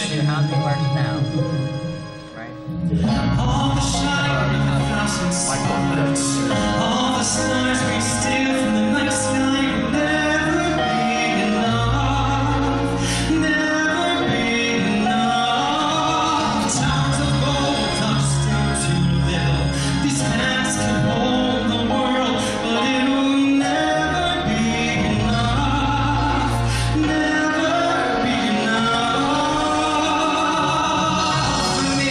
to how they work now, right? All the shining thousands, all the stars we steal from the night sky will never be enough, never be enough. Towns of gold are still too little. These hands can hold the world, but it will never be enough, never be enough for me.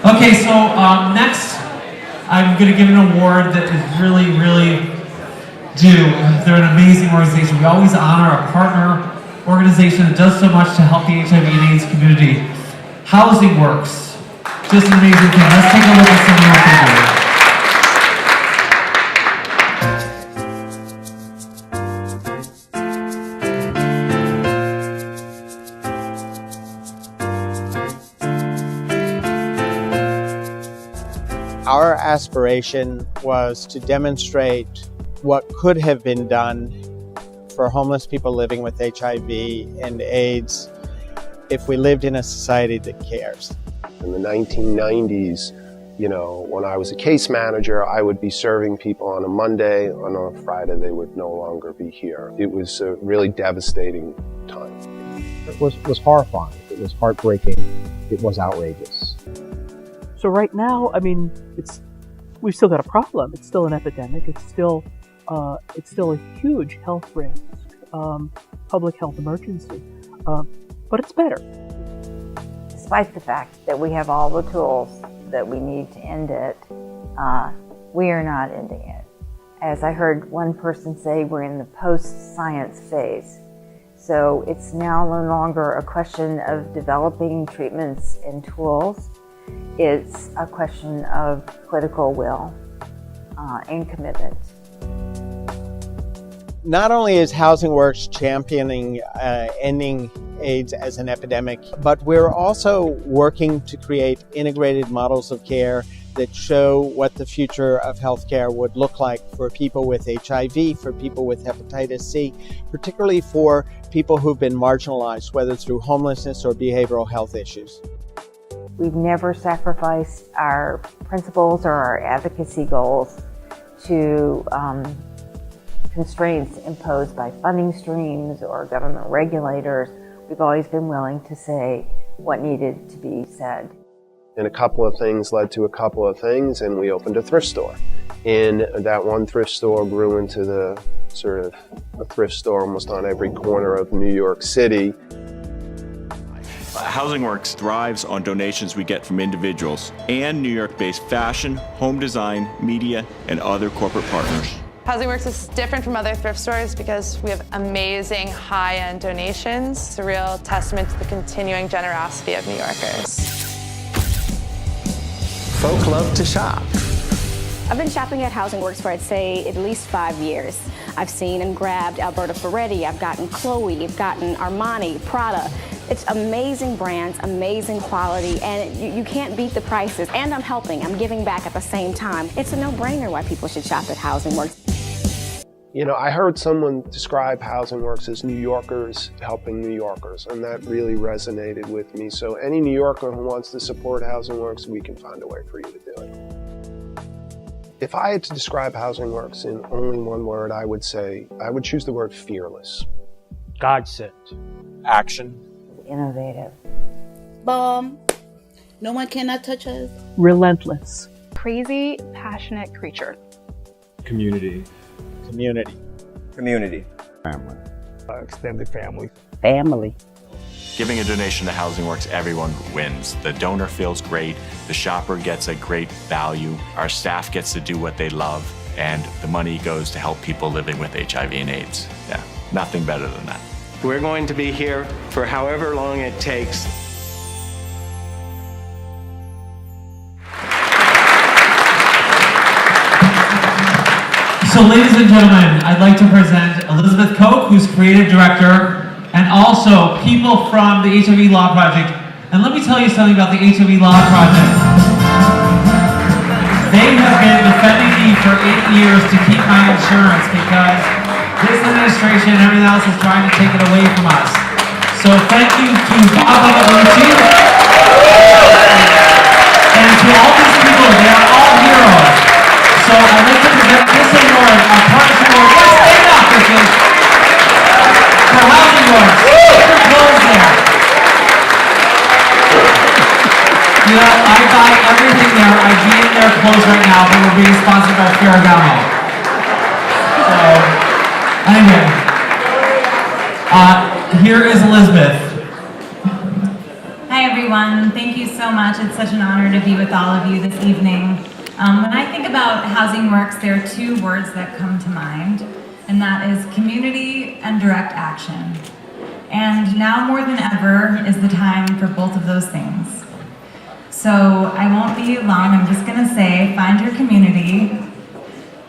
Okay, so next I'm going to give an award that is really due. They're an amazing organization. We always honor a partner organization that does so much to help the HIV and AIDS community. Housing Works, just an amazing thing. Let's take a look at some of what they do. Our aspiration was to demonstrate what could have been done for homeless people living with HIV and AIDS if we lived in a society that cares. In the 1990s, you know, when I was a case manager, I would be serving people on a Monday, on a Friday they would no longer be here. It was a really devastating time. It was horrifying, it was heartbreaking, it was outrageous. So right now, I mean, we've still got a problem. It's still an epidemic. It's still a huge health risk, public health emergency. But it's better. Despite the fact that we have all the tools that we need to end it, we are not ending it. As I heard one person say, we're in the post-science phase. So it's now no longer a question of developing treatments and tools. It's a question of political will and commitment. Not only is Housing Works championing ending AIDS as an epidemic, but we're also working to create integrated models of care that show what the future of healthcare would look like for people with HIV, for people with hepatitis C, particularly for people who've been marginalized, whether through homelessness or behavioral health issues. We've never sacrificed our principles or our advocacy goals to constraints imposed by funding streams or government regulators. We've always been willing to say what needed to be said. And a couple of things led to a couple of things, and we opened a thrift store. And that one thrift store grew into the sort of a thrift store almost on every corner of New York City. Housing Works thrives on donations we get from individuals and New York-based fashion, home design, media, and other corporate partners. Housing Works is different from other thrift stores because we have amazing high-end donations. It's a real testament to the continuing generosity of New Yorkers. Folk love to shop. I've been shopping at Housing Works for, I'd say, at least 5 years. I've seen and grabbed Alberta Ferretti, I've gotten Chloe, I've gotten Armani, Prada. It's amazing brands, amazing quality, and you can't beat the prices. And I'm helping, I'm giving back at the same time. It's a no-brainer why people should shop at Housing Works. You know, I heard someone describe Housing Works as New Yorkers helping New Yorkers, and that really resonated with me. So any New Yorker who wants to support Housing Works, we can find a way for you to do it. If I had to describe Housing Works in only one word, I would choose the word fearless. God sent. Action. Innovative. Bomb. No one cannot touch us. Relentless. Crazy, passionate creature. Community. Community. Community. Family. Extended family. Family. Giving a donation to Housing Works, everyone wins. The donor feels great, the shopper gets a great value, our staff gets to do what they love, and the money goes to help people living with HIV and AIDS. Yeah, nothing better than that. We're going to be here for however long it takes. So ladies and gentlemen, I'd like to present Elizabeth Koch, who's creative director, and also people from the HIV Law Project. And let me tell you something about the HIV Law Project. They have been defending me for 8 years to keep my insurance because this administration and everything else is trying to take it away from us. So thank you to Bob and Lindsay. And to all these people, they are all heroes. So I'd like to present this award, our partnership award. Let's stand up, this is for Housing Works. Close there. You know, I buy everything there. I'd be in their clothes right now, but we're being sponsored by Ferragamo. So, anyway, here is Elizabeth. Hi everyone, thank you so much. It's such an honor to be with all of you this evening. When I think about Housing Works, there are 2 words that come to mind, and that is community and direct action. And now more than ever is the time for both of those things. So I won't be long, I'm just gonna say, find your community,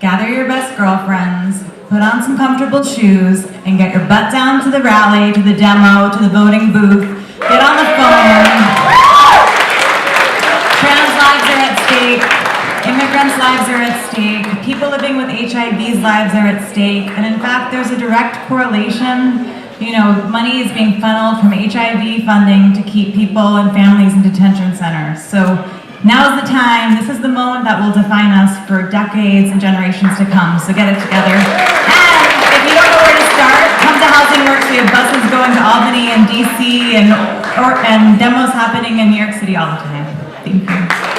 gather your best girlfriends, put on some comfortable shoes, and get your butt down to the rally, to the demo, to the voting booth, get on the phone. Trans lives are at stake, immigrants' lives are at stake, people living with HIV's lives are at stake, and in fact there's a direct correlation. You know, money is being funneled from HIV funding to keep people and families in detention centers. So now is the time, this is the moment that will define us for decades and generations to come, so get it together. And if you don't know where to start, come to Housing Works. We have buses going to Albany and DC and demos happening in New York City all the time. Thank you.